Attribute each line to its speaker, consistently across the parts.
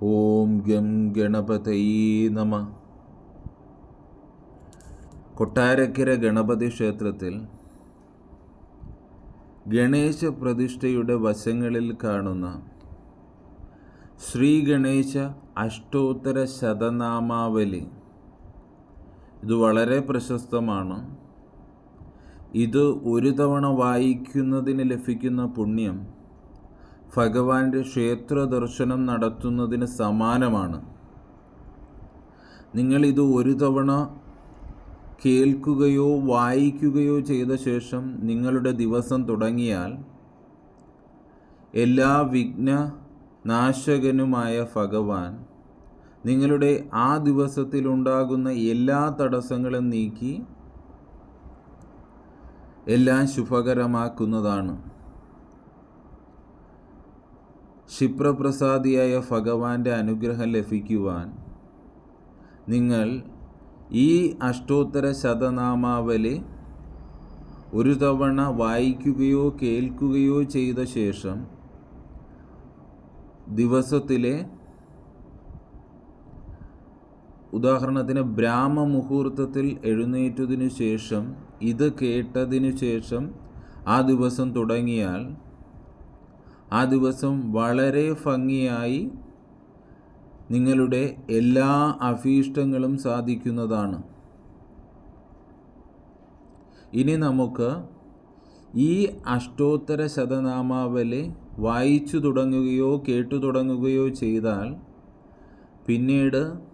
Speaker 1: ഓം gum ഗണപതയേ നമഃ. കൊട്ടാരക്കര ഗണപതി ക്ഷേത്രത്തിൽ ഗണേശ പ്രതിഷ്ഠയുടെ വശങ്ങളിൽ കാണുന്ന ശ്രീ ഗണേശ അഷ്ടോത്തര ശതനാമാവലി ഇത് വളരെ പ്രശസ്തമാണ്. ഇത് ഒരു തവണ വായിക്കുന്നതിന് ലഭിക്കുന്ന പുണ്യം ഭഗവാന്റെ ക്ഷേത്ര ദർശനം നടത്തുന്നതിന് സമാനമാണ്. നിങ്ങളിത് ഒരു തവണ കേൾക്കുകയോ വായിക്കുകയോ ചെയ്ത ശേഷം നിങ്ങളുടെ ദിവസം തുടങ്ങിയാൽ എല്ലാ വിഘ്ന നാശകനുമായ ഭഗവാൻ നിങ്ങളുടെ ആ ദിവസത്തിലുണ്ടാകുന്ന എല്ലാ തടസ്സങ്ങളും നീക്കി എല്ലാം ശുഭകരമാക്കുന്നതാണ്. ക്ഷിപ്രപ്രസാദിയായ ഭഗവാന്റെ അനുഗ്രഹം ലഭിക്കുവാൻ നിങ്ങൾ ഈ അഷ്ടോത്തര ശതനാമാവലി ഒരു തവണ വായിക്കുകയോ കേൾക്കുകയോ ചെയ്ത ശേഷം ദിവസത്തിലെ ഉദാഹരണത്തിന് ബ്രാഹ്മമുഹൂർത്തത്തിൽ എഴുന്നേറ്റതിനു ശേഷം ഇത് കേട്ടതിനു ശേഷം ആ ദിവസം തുടങ്ങിയാൽ ആ ദിവസം വളരെ ഭംഗിയായി നിങ്ങളുടെ എല്ലാ അഭീഷ്ടങ്ങളും സാധിക്കുന്നതാണ്. ഇനി നമുക്ക് ഈ അഷ്ടോത്തര ശതനാമാവലി വായിച്ചു തുടങ്ങുകയോ കേട്ടു തുടങ്ങുകയോ ചെയ്താൽ പിന്നീട്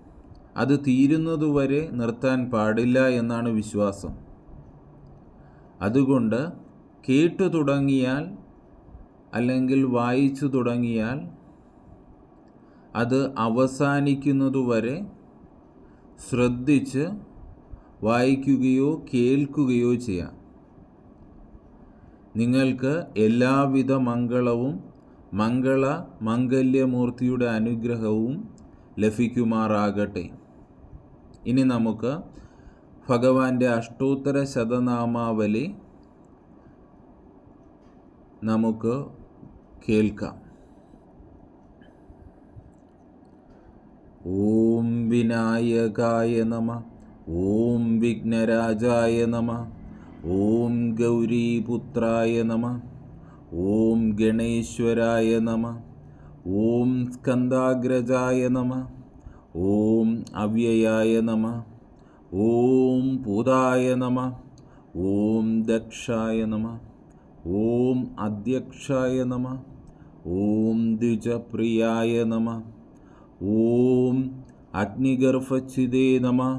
Speaker 1: അത് തീരുന്നതുവരെ നിർത്താൻ പാടില്ല എന്നാണ് വിശ്വാസം. അതുകൊണ്ട് കേട്ടു തുടങ്ങിയാൽ അല്ലെങ്കിൽ വായിച്ചു തുടങ്ങിയാൽ അത് അവസാനിക്കുന്നതുവരെ ശ്രദ്ധിച്ച് വായിക്കുകയോ കേൾക്കുകയോ ചെയ്യാം. നിങ്ങൾക്ക് എല്ലാവിധ മംഗളവും മംഗല്യമൂർത്തിയുടെ അനുഗ്രഹവും ലഭിക്കുമാറാകട്ടെ. ഇനി നമുക്ക് ഭഗവാന്റെ അഷ്ടോത്തര ശതനാമാവലി നമുക്ക് കേൾക്കാം. ഓം വിനായകായ നമഃ. ഓം വിഘ്നരാജായ നമഃ. ഓം ഗൗരീപുത്രായ നമഃ. ഓം ഗണേശ്വരായ നമഃ. ഓം സ്കന്ദാഗ്രജായ നമഃ. ഓം അവ്യയായ നമഃ. ഓം പൂതായ നമഃ. ഓം ദക്ഷായ നമഃ. ഓം അധ്യക്ഷായ നമഃ. ഓം ദ്വിജപ്രിയായ നമഃ. ഓം അഗ്നിഗർഭച്ഛിദേ നമഃ.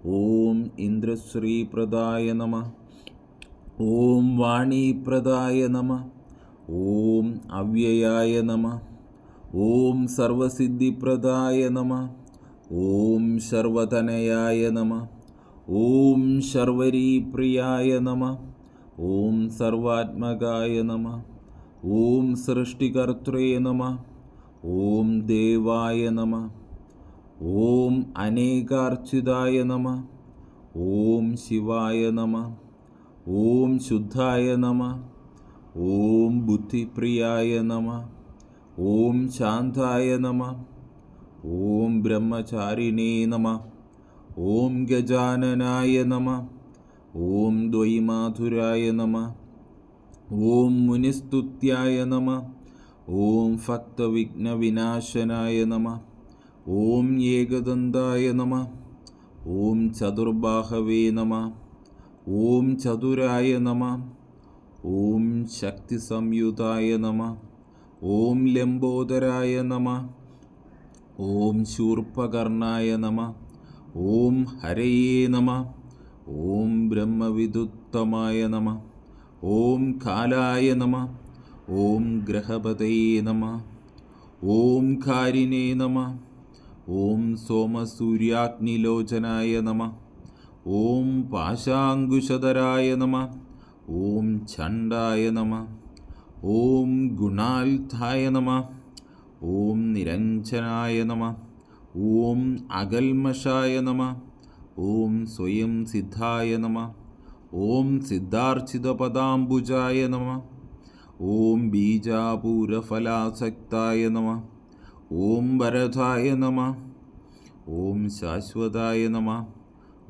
Speaker 1: ഓം ഇന്ദ്രശ്രീപ്രദായ നമഃ. ഓം വാണീപ്രദായ നമഃ. ഓം അവ്യയായ നമഃ. ഓം സർവസിദ്ധിപ്രദായ നമഃ. ഓം സർവതനയായ നമഃ. ഓം ശർവരീപ്രിയായ നമഃ. ഓം സർവാത്മകായ നമഃ. ഓം സൃഷ്ടികർത്രേ നമഃ. ഓം ദേവായ നമഃ. ഓം അനേകാർച്ചിതായ നമഃ. ഓം ശിവായ നമഃ. ഓം ശുദ്ധായ നമഃ. ഓം ബുദ്ധിപ്രിയായ നമഃ. ഓം ശാന്തായ നമഃ. ഓം ബ്രഹ്മചാരിണേ നമഃ. ഓം ഗജാനനായ നമഃ. ഓം ദ്വൈമാധുരായ നമഃ. ഓം മുനിസ്തുത്യായ നമഃ. ഓം ഭക്തവിഘ്നവിനാശനായ നമഃ. ഓം ഏകദന്തായ നമഃ. ഓം ചതുർബാഹവേ നമഃ. ഓം ചതുരായ നമഃ. ഓം ശക്തിസംയുതായ നമഃ. ഓം ലംബോദരായ നമഃ. ഓം ശൂർപ്പകർണായ നമഃ. ഓം ഹരയേ നമഃ. ഓം ബ്രഹ്മവിദുത്തമായ നമഃ. ഓം കാലായ നമഃ. ഓം ഗ്രഹപതയേ നമഃ. ഓം കാരിണേ നമഃ. ഓം സോമസൂര്യാഗ്നിലോചനായ നമഃ. ഓം പാശാങ്കുശധരായ നമഃ. ഓം ഛണ്ഡായ നമഃ. ഓം ഗുണാൽധായ നമഃ. ഓം നിരഞ്ജനായ നമഃ. ഓം അകൽമഷായ നമഃ. ഓം സ്വയം സിദ്ധായ നമഃ. ഓം സിദ്ധാർച്ചിതപദാംബുജായ നമഃ. ഓം ബീജാപൂരഫലാസക്തായ നമഃ. ഓം വരദായ നമ. ഓം ശാശ്വതായ നമ.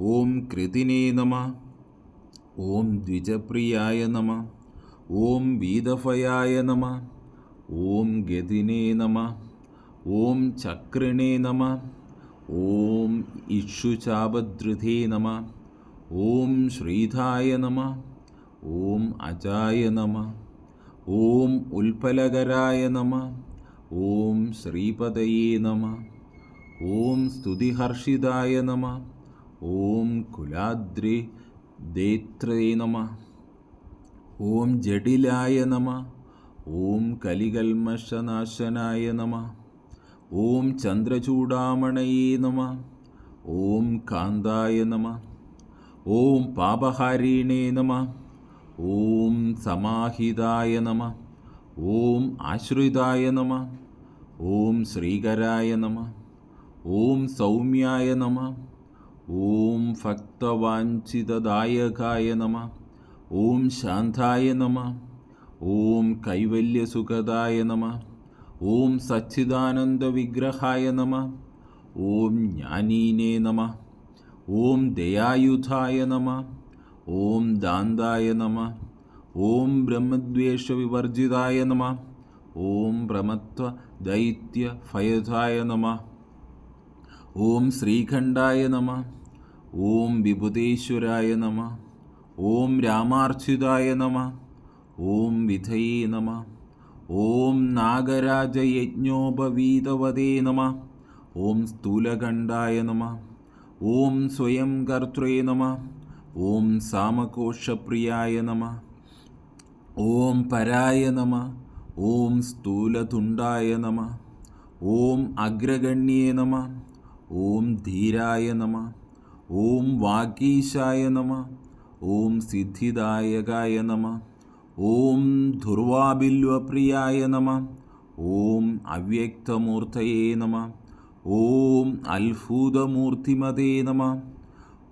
Speaker 1: ഓം കൃതിനേ നമ. ഓം ദ്വിജപ്രിയായ നമ. ഓം വീതഭയായ നമ. ഓം ഗതിനേ നമ. ഓം ചക്രിണേ നമ. ഓം ഇക്ഷുചാപധൃതേ നമ. ഓം ശ്രീധായ നമ. ഓം അജായ നമ. ഓം ഉൽപ്പലകരായ നമ. ഓം ശ്രീപദയേ നമ. ഓം സ്തുതിഹർഷിതായ നമ. ഓം കുലാദ്രിദേത്രേ നമ. ഓം ജഡിലായ നമ. ഓം കലികൽമഷനാശനായ നമ. ഓം ചന്ദ്രചൂഡാമണയേ നമ. ഓം കാന്തായ നമ. ഓം പാപഹാരിണേ നമ. ഓം സമാഹിതായ നമ. ഓം ആശ്രിതായ നമ. ഓം ശ്രീകരായ നമ. ഓം സൗമ്യായ നമ. ഓം ഭക്തവാഞ്ചിതദായകായ നമ. ഓം ശാന്തായ നമ. ഓം കൈവല്യസുഖദായ നമ. ഓം സച്ചിദാനന്ദവിഗ്രഹായ നമ. ഓം ജ്ഞാനീനേ നമ. ഓം ദയായുധായ നമ. ഓം ദാന്തായ നമ. ഓം ബ്രഹ്മദ്വേഷവിവർജിതായ നമ. ഓം പ്രമത്വദൈത്യഭയദായ നമ. ഓം ശ്രീഖണ്ഡായ നമ. ഓം വിഭുതേശ്വരായ നമ. ഓം രാമാർച്ചിതായ നമ. ഓം വിധയേ നമ. ഓം നാഗരാജയജ്ഞോപവീതവദേ നമ. ഓം സ്ഥൂലഖണ്ഡായ നമ. ഓം സ്വയം കർത്രേ നമ. ഓം സാമകോശപ്രിയായ നമ. ഓം പരായ നമ. ഓം സ്ഥൂലതുണ്ടായ നമ. ഓം അഗ്രഗണ്യേ നമ. ഓം ധീരായ നമ. ഓം വാഗീശായ നമ. ഓം സിദ്ധിദായകായ നമ. ഓം ധുർവാബില്വപ്രിയായ നമ. ഓം അവ്യക്തമൂർത്തയേ നമ. ഓം അത്ഭുതമൂർത്തിമതേ നമ.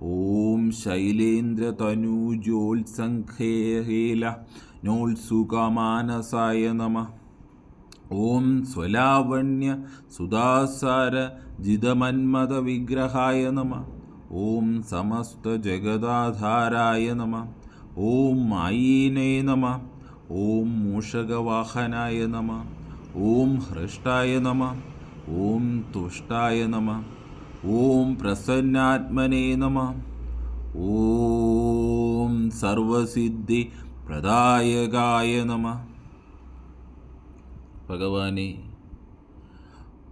Speaker 1: ഓം ശൈലേന്ദ്രതനൂജോത്സംഖേലനോത്സുകമാനസായ നമ. ഓം സ്വലാവണ്യ സുധാസാരജിതമന്മദവിഗ്രഹായ നമ. ഓം സമസ്തജഗദാധാരായ നമ. ഓം മായീനേ നമ. ഓം മൂഷകവാഹനായ നമ. ഓം ഹൃഷ്ടായ നമ. ഓം തുഷ്ടായ നമ. ഓം പ്രസന്നാത്മനേ നമ. ഓം സർവസിദ്ധിപ്രദായകായ നമ. ഭഗവാനെ,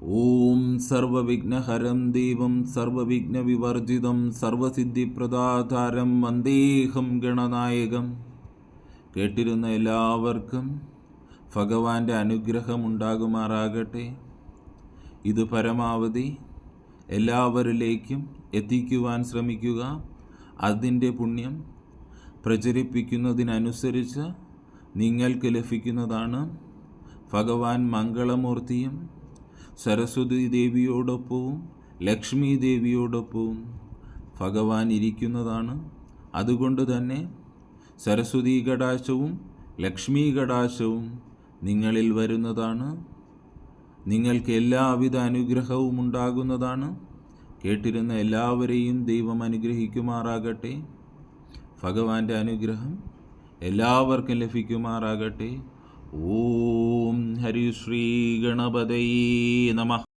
Speaker 1: ഓം സർവവിഘ്നഹരം ദേവം സർവവിഘ്നവിവർജിതം സർവസിദ്ധിപ്രദാതാരം വന്ദേഹം ഗണനായകം. കേട്ടിരുന്ന എല്ലാവർക്കും ഭഗവാന്റെ അനുഗ്രഹം ഉണ്ടാകുമാറാകട്ടെ. ഇത് പരമാവധി എല്ലാവരിലേക്കും എത്തിക്കുവാൻ ശ്രമിക്കുക. അതിൻ്റെ പുണ്യം പ്രചരിപ്പിക്കുന്നതിനനുസരിച്ച് നിങ്ങൾക്ക് ലഭിക്കുന്നതാണ്. ഭഗവാൻ മംഗളമൂർത്തിയും സരസ്വതി ദേവിയോടൊപ്പവും ലക്ഷ്മി ദേവിയോടൊപ്പവും ഭഗവാൻ ഇരിക്കുന്നതാണ്. അതുകൊണ്ട് തന്നെ സരസ്വതി കടാശവും ലക്ഷ്മി കടാശവും നിങ്ങളിൽ വരുന്നതാണ്. നിങ്ങൾക്ക് എല്ലാവിധ അനുഗ്രഹവും ഉണ്ടാകുന്നതാണ്. കേട്ടിരുന്ന എല്ലാവരെയും ദൈവം അനുഗ്രഹിക്കുമാറാകട്ടെ. ഭഗവാന്റെ അനുഗ്രഹം എല്ലാവർക്കും ലഭിക്കുമാറാകട്ടെ. ഓം ഹരി ശ്രീ ഗണപതയേ നമഃ.